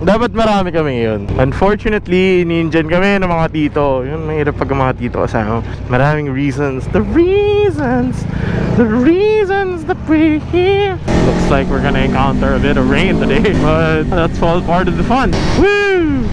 Dapat marami kami yun. Unfortunately, in-engine kami ng mga tito. Yun, mahirap pag mga tito kasama. Maraming reasons. The reasons that we're here. Looks like we're gonna encounter a bit of rain today, but that's all part of the fun. Woo!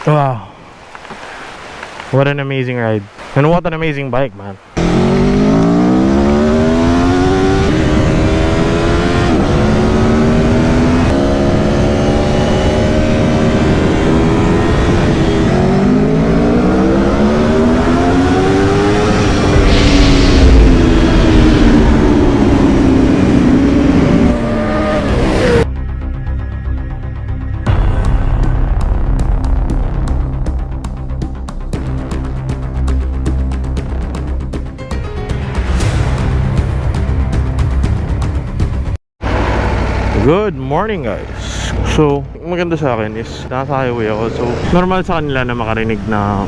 Wow, what an amazing ride, and what an amazing bike, man. Good morning, guys. So, maganda sa akin is nasa highway ako. So, normal sa kanila na makarinig ng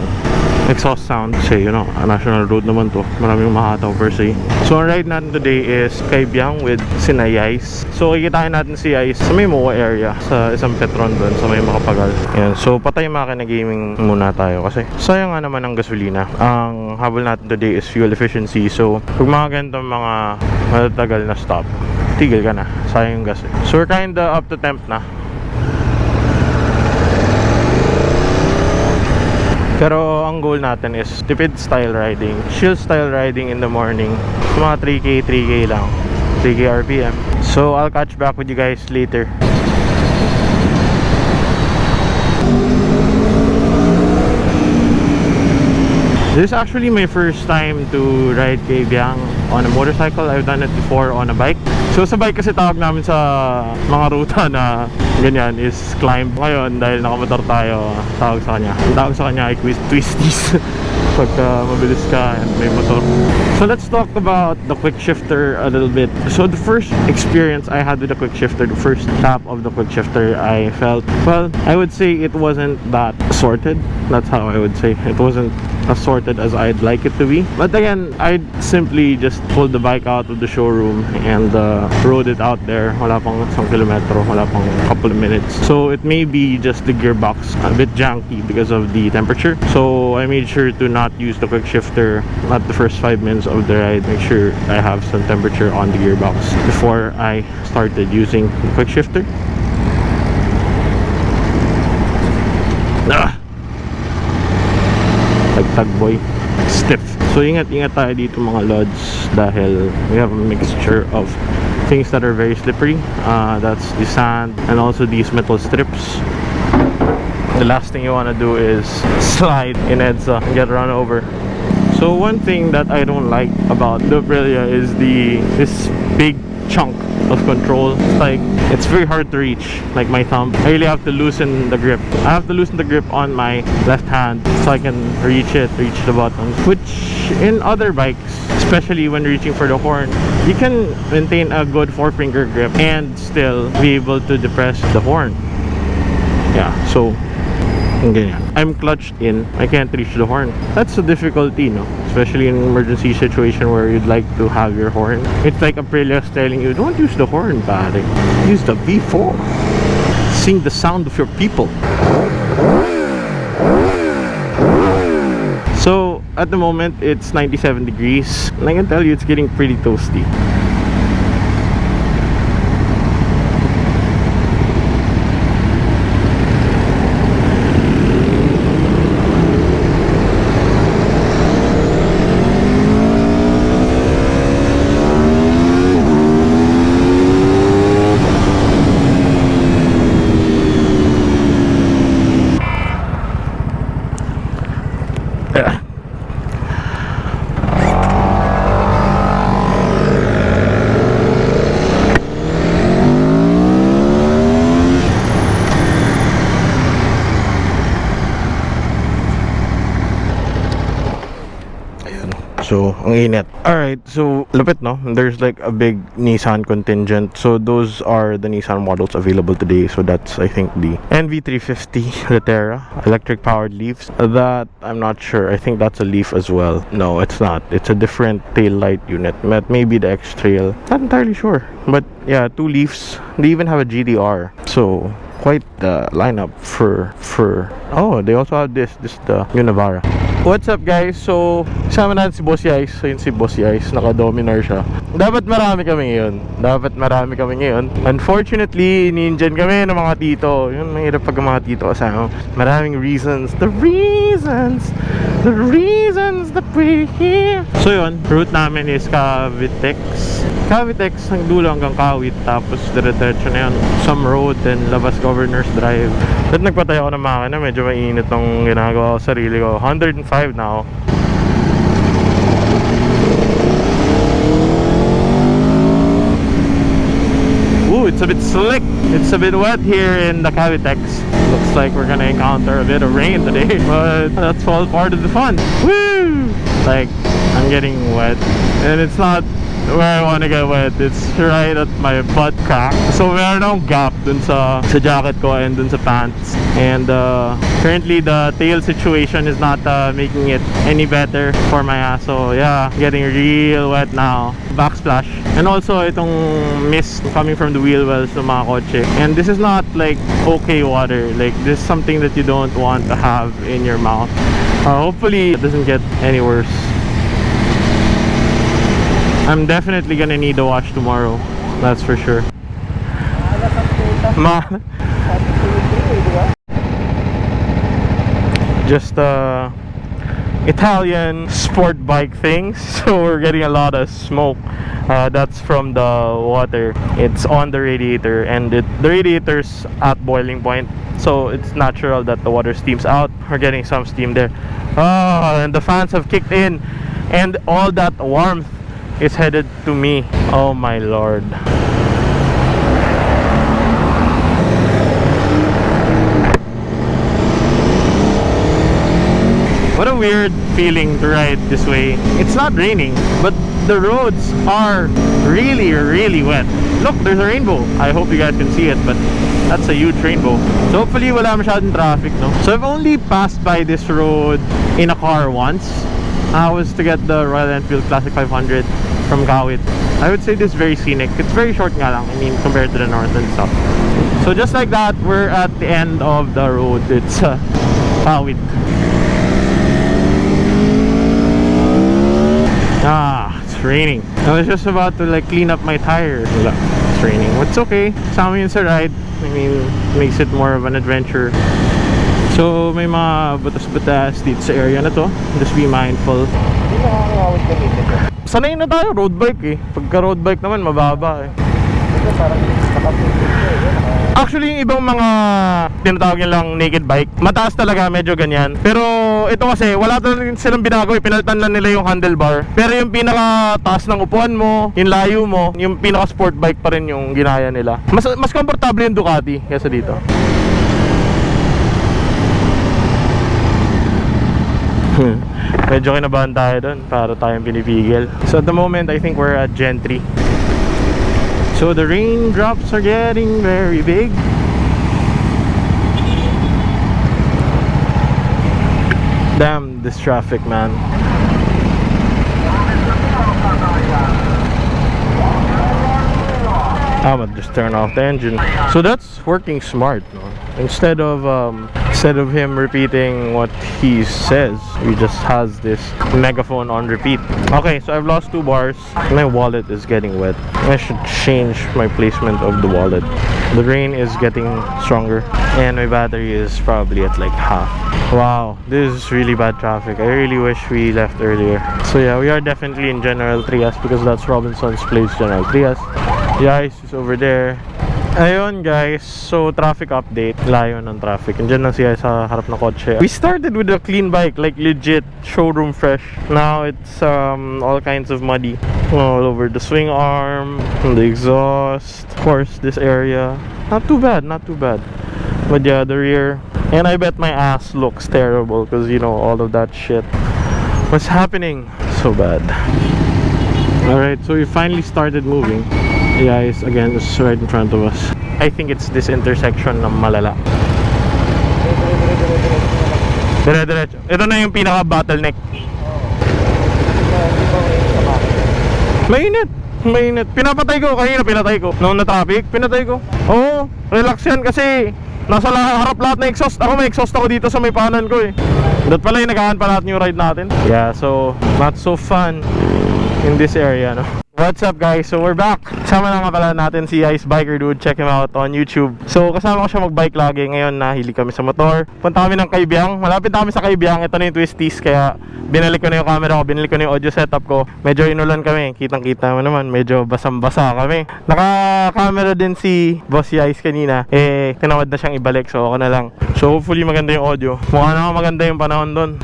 exhaust sound kasi, you know, a national road naman to. Maraming mahataw per se. So, ang ride natin today is Kaybiang with sina Yais. So, kikitain natin si Yais sa may MOA area, sa isang Petron doon, sa may Makapagal. Yan. So, patay makina gaming muna tayo kasi sayang nga naman ang gasolina. Ang habol natin today is fuel efficiency. So, pag mga ganitong mga matatagal na stop, tigil ka na, sayang yung gas eh. So we're kinda up to temp na. Pero ang goal natin is tipid style riding, chill style riding in the morning. So mga 3K lang, 3K RPM. So I'll catch back with you guys later. This is actually my first time to ride Kaybiang on a motorcycle. I've done it before on a bike. So sa bike kasi tawag namin sa mga ruta na ganyan is climb. Ngayon dahil nakamotor tayo, tawag sa kanya ay twisties. Pagka mabilis ka and may motor. So let's talk about the quick shifter a little bit. So the first experience I had with the quick shifter, the first tap of the quick shifter, I felt, well, I would say it wasn't that sorted. That's how I would say. It wasn't as sorted as I'd like it to be. But again, I'd simply just pulled the bike out of the showroom and rode it out there. Wala pang isang kilometro, wala pang couple of minutes. So it may be just the gearbox a bit janky because of the temperature. So I made sure to not use the quick shifter at the first 5 minutes of the ride. Make sure I have some temperature on the gearbox before I started using the quick shifter. Tagtag boy, stiff. So ingat-ingat tayo dito mga lods dahil we have a mixture of things that are very slippery. That's the sand and also these metal strips. The last thing you want to do is slide in EDSA and get run over. So one thing that I don't like about the Aprilia is this big chunk of control. It's very hard to reach, like my thumb. I really have to loosen the grip. I have to loosen the grip on my left hand so I can reach the button. Which in other bikes, especially when reaching for the horn, you can maintain a good 4-finger grip and still be able to depress the horn. Yeah, so ganyan. I'm clutched in, I can't reach the horn. That's a difficulty, no? Especially in an emergency situation where you'd like to have your horn. It's like Aprilia's telling you, don't use the horn, pare. Use the V4. Sing the sound of your people. So, at the moment, it's 97 degrees. And I can tell you, it's getting pretty toasty. So, ang init. Alright, so, lupit, no? There's like a big Nissan contingent. So, those are the Nissan models available today. So, that's, I think, the NV350 Litera, electric powered Leafs. That, I'm not sure. I think that's a Leaf as well. No, it's not. It's a different tail light unit. Maybe the X-Trail. Not entirely sure. But, yeah, 2 Leafs. They even have a GDR. So, quite the lineup for oh, they also have this the Univara. What's up, guys? So kasama natin si Boss Yais. So yun si Boss Yais, naka-Dominar siya. Dapat marami kami ngayon. Unfortunately, ninjan kami ng mga tito. Yun, mahirap pag mga tito kasama. Maraming reasons. The reasons that we're here. So yun, route namin is Cavite ang dulo hanggang Kawit, tapos dire-diretso na yun some road, then labas Governor's Drive. At nagpatay ako ng makina, medyo mainit ng ginagawa ko sarili ko. 105 na ako. Ooh, it's a bit slick. It's a bit wet here in the Cavite. Looks like we're gonna encounter a bit of rain today, but that's all part of the fun. Woo! Like, I'm getting wet, and it's not where I want to get wet. It's right at my butt crack. So meron akong gap dun sa jacket ko and dun sa pants. And currently the tail situation is not making it any better for my ass. So yeah, getting real wet now. Backsplash. And also itong mist coming from the wheel wells ng mga kotse. And this is not like okay water. Like, this is something that you don't want to have in your mouth. Hopefully it doesn't get any worse. I'm definitely gonna need a wash tomorrow. That's for sure. Just Italian sport bike things. So we're getting a lot of smoke. That's from the water. It's on the radiator, and the radiator's at boiling point. So it's natural that the water steams out. We're getting some steam there. Oh, and the fans have kicked in, and all that warmth is headed to me. Oh my lord. What a weird feeling to ride this way. It's not raining, but the roads are really wet. Look, there's a rainbow. I hope you guys can see it, but that's a huge rainbow. So hopefully wala masyadong traffic, no? So I've only passed by this road in a car once. I was to get the Royal Enfield Classic 500 from Kawit. I would say this is very scenic. It's very short nga lang, I mean, compared to the north and stuff. So just like that, we're at the end of the road. It's Kawit. It's raining. I was just about to like clean up my tire. It's raining. It's okay. Sama yun sa ride. I mean, makes it more of an adventure. So may mga butas-butas dito sa area na to. Just be mindful. Sanay na tayo road bike eh. Pagka road bike naman mababa eh. Actually yung ibang mga tinatawag nilang naked bike, mataas talaga, medyo ganyan. Pero ito kasi wala talaga silang binago, pinalitan lang nila yung handlebar. Pero yung pinaka taas ng upuan mo, yung layo mo, yung pinaka sport bike pa rin yung ginaya nila. Mas komportable yung Ducati kaysa dito. Medyo kinabahan tayo doon para tayong pinipigil. So at the moment I think we're at Gentry. So the raindrops are getting very big. Damn this traffic, man. I'm gonna just turn off the engine. So that's working smart, no? Instead of him repeating what he says, he just has this megaphone on repeat. Okay, so I've lost 2 bars. My wallet is getting wet. I should change my placement of the wallet. The rain is getting stronger, and my battery is probably at like half. Wow, this is really bad traffic. I really wish we left earlier. So yeah, we are definitely in General Trias because that's Robinson's place, General Trias. The ice is over there. Ayun guys, so traffic update. Layo ng traffic. Andiyan lang siya sa harap ng kotse. We started with a clean bike, like legit showroom fresh. Now it's all kinds of muddy all over the swing arm, the exhaust, of course this area. Not too bad, not too bad. But yeah, the rear. And I bet my ass looks terrible because you know all of that shit. What's happening? So bad. Alright, so we finally started moving. Yeah, it's again, it's right in front of us. I think it's this intersection ng malala. Dire-diretso. Ito na yung pinaka-bottleneck. Mainit. Mainit. Pinapatay ko. Kanina pinatay ko. Noong na-traffic, pinatay ko. Oo, relax yan kasi nasa harap lahat na exhaust. Ako may exhaust ako dito sa may panan ko eh. Doon pala yung nagahan pa lahat yung ride natin. Yeah, so not so fun in this area, no? What's up guys? So we're back. Kasama na nga pala natin si Ice Biker Dude. Check him out on YouTube. So kasama ko siya mag-bike lagi. Ngayon nahilig kami sa motor. Punta kami ng Kaybiang. Malapit na kami sa Kaybiang. Ito na yung twisties. Kaya binalik ko na yung camera ko. Binalik ko na yung audio setup ko. Medyo inulan kami. Kitang kita mo naman. Medyo basang-basa kami. Naka-camera din si Boss Ice kanina. Eh tinawad na siyang ibalik. So ako na lang. So hopefully maganda yung audio. Mukha na maganda yung panahon doon.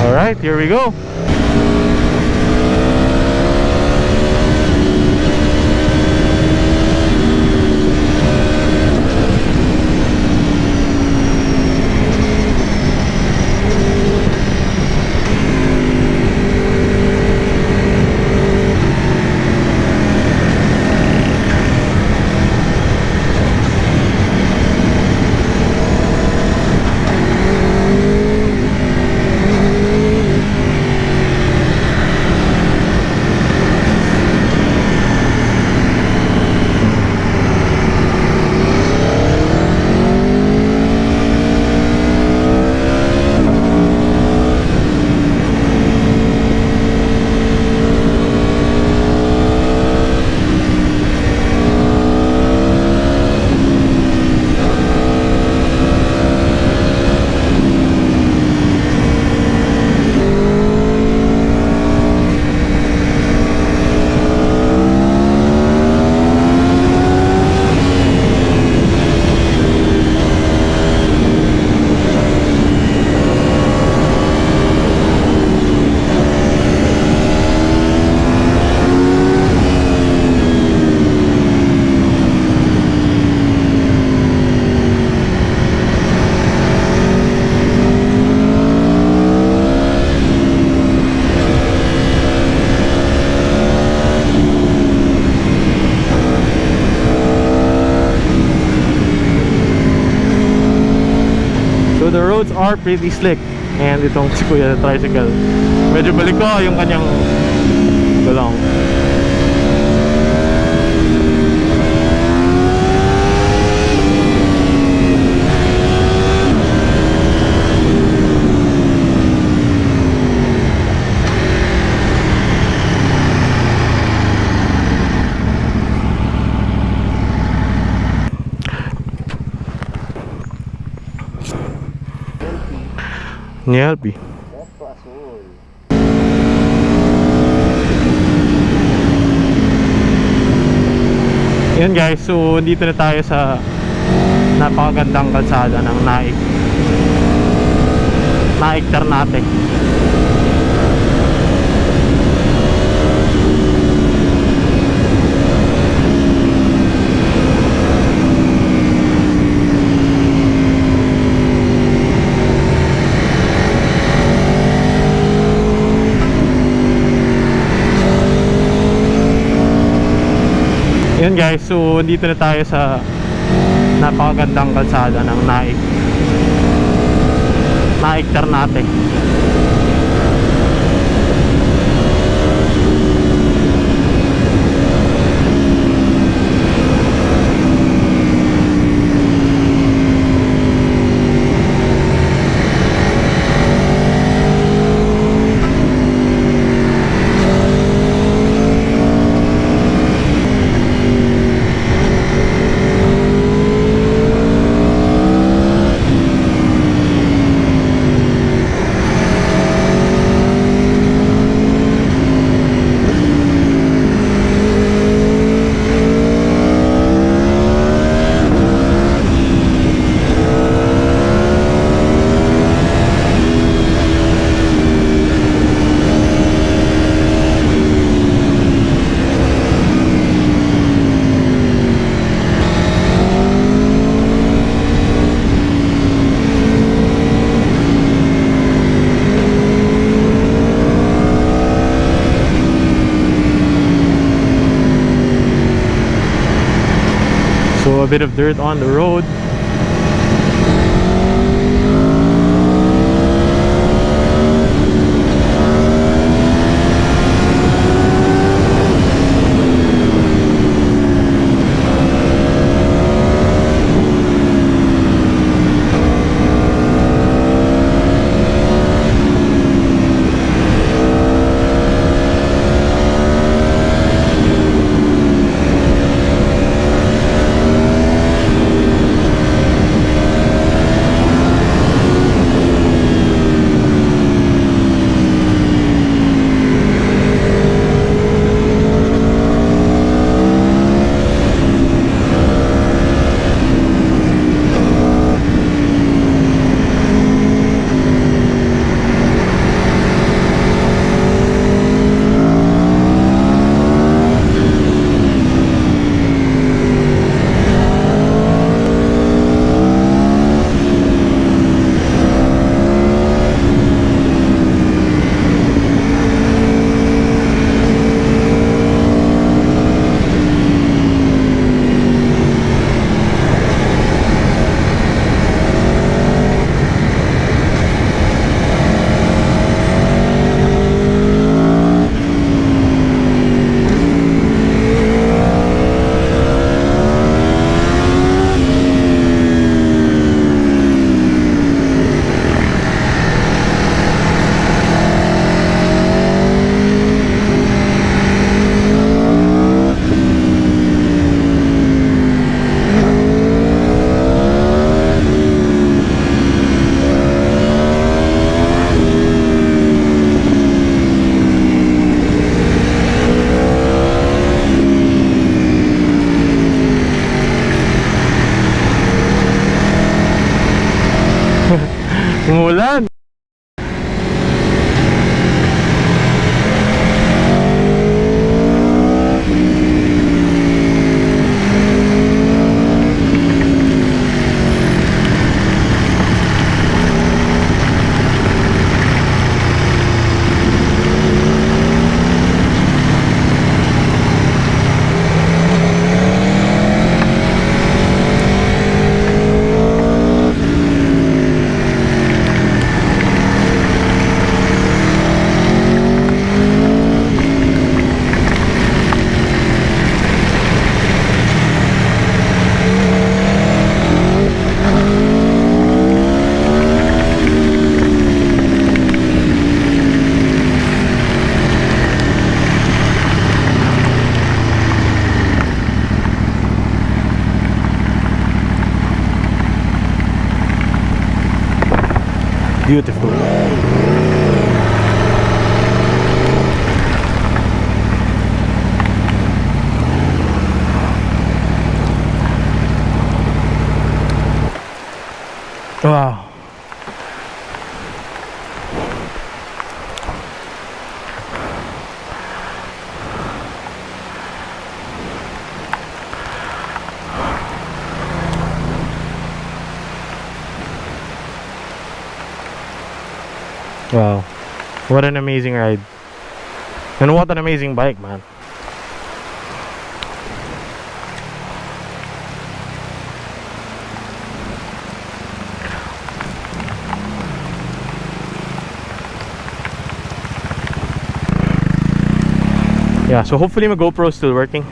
Alright, here we go. So the roads are pretty slick. And itong si Kuya na tricycle, medyo balik ko yung kanyang gulong. Nielpi. Yan guys, so dito na tayo sa napakagandang kalsada ng Naik Ternate. Yan guys, so dito na tayo sa napakagandang kalsada ng Naik Ternate. So a bit of dirt on the road. Umulan. Beautiful. Wow. Wow, what an amazing ride. And what an amazing bike, man. Yeah, so hopefully my GoPro is still working.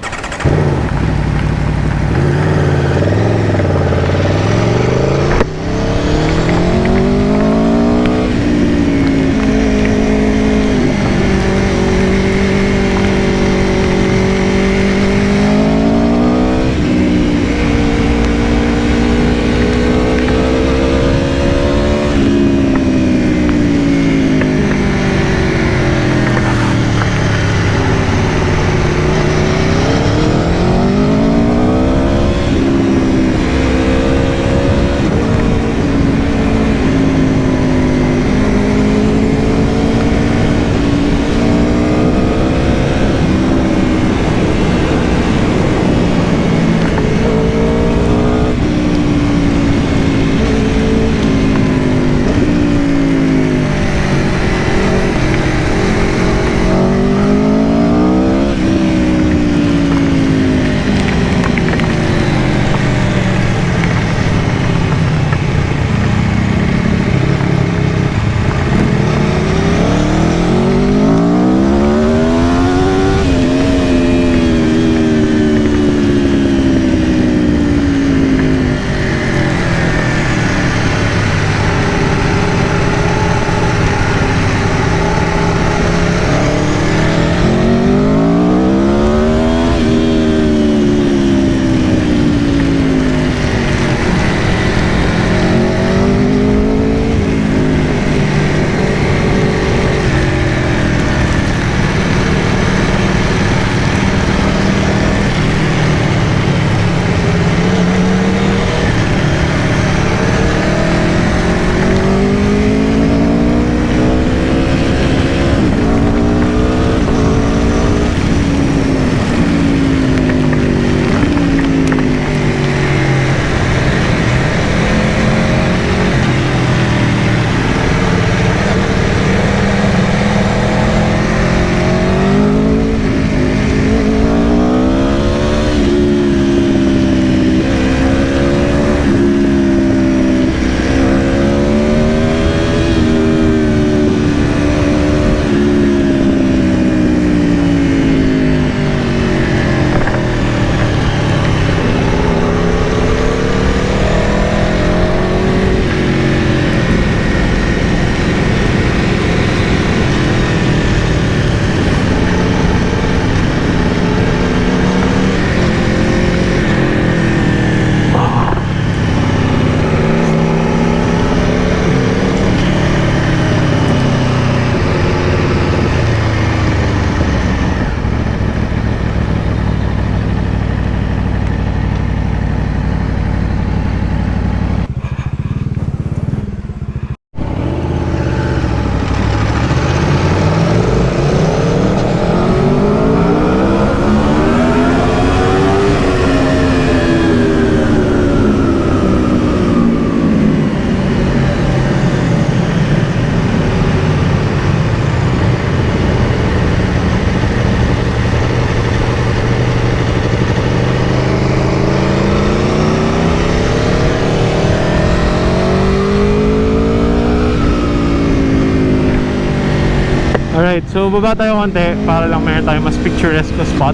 so baba tayo konti para lang meron tayo mas picturesque na spot.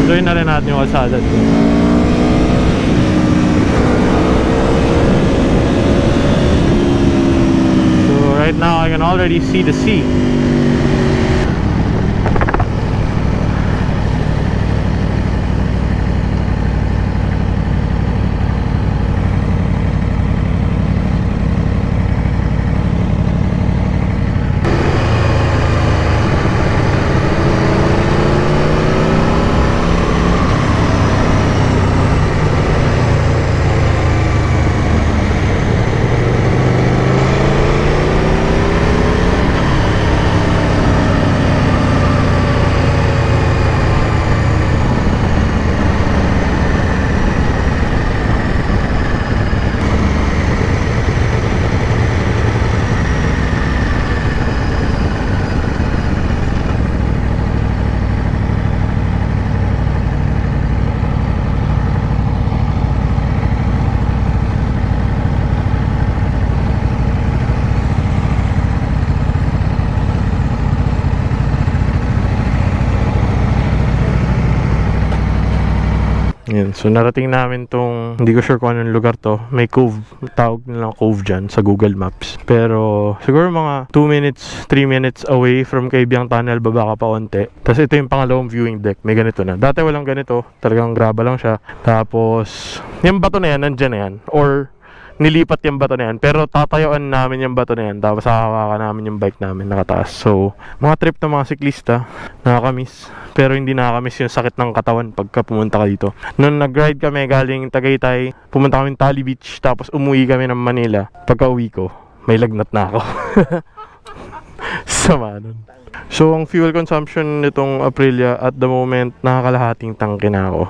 Enjoy na rin natin yung kalsada dito. So right now I can already see the sea. Yan. So narating namin tong, hindi ko sure kung anong lugar to. May cove, tawag nilang cove dyan sa Google Maps. Pero siguro mga 2 minutes, 3 minutes away from Kaybiang Tunnel, baba ka pa onte. Tapos ito yung pangalawang viewing deck. May ganito na. Dati walang ganito. Talagang graba lang siya. Tapos yung bato na yan, nandyan na yan. Or nilipat yung bato na yan. Pero tatayuan namin yung bato na yan. Tapos sakaka namin yung bike namin nakataas. So mga trip ng mga siklista, nakakamiss. Pero hindi nakakamiss yung sakit ng katawan pagka pumunta ka dito. Noon nag-ride kami galing Tagaytay, pumunta kami Tali Beach, tapos umuwi kami ng Manila. Pagka uwi ko, may lagnat na ako. Sama nun. So ang fuel consumption nitong Aprilia at the moment, nakakalahating tangke na ako.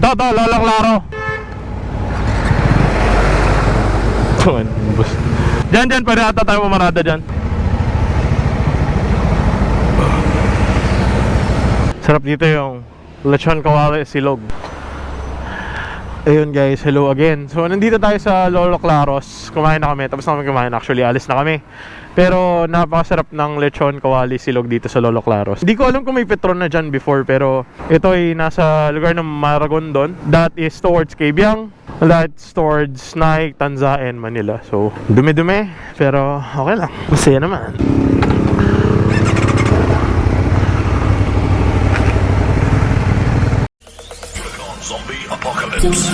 Ito, Lolo Claro. Diyan, pwede ata tayo mamarada dyan. Sarap dito yung lechon kawali silog. Ayun guys, hello again. So nandito tayo sa Lolo Claros. Kumain na kami, tapos na kami kumain. Actually, alis na kami. Pero napakasarap ng lechon kawali silog dito sa Lolo Claros. Hindi ko alam kung may Petron na dyan before, pero ito ay nasa lugar ng Maragondon. That is towards Kaybiang. That's towards Naik, Tanza, and Manila. So dumi-dumi, pero okay lang. Masaya naman. Zombie apocalypse.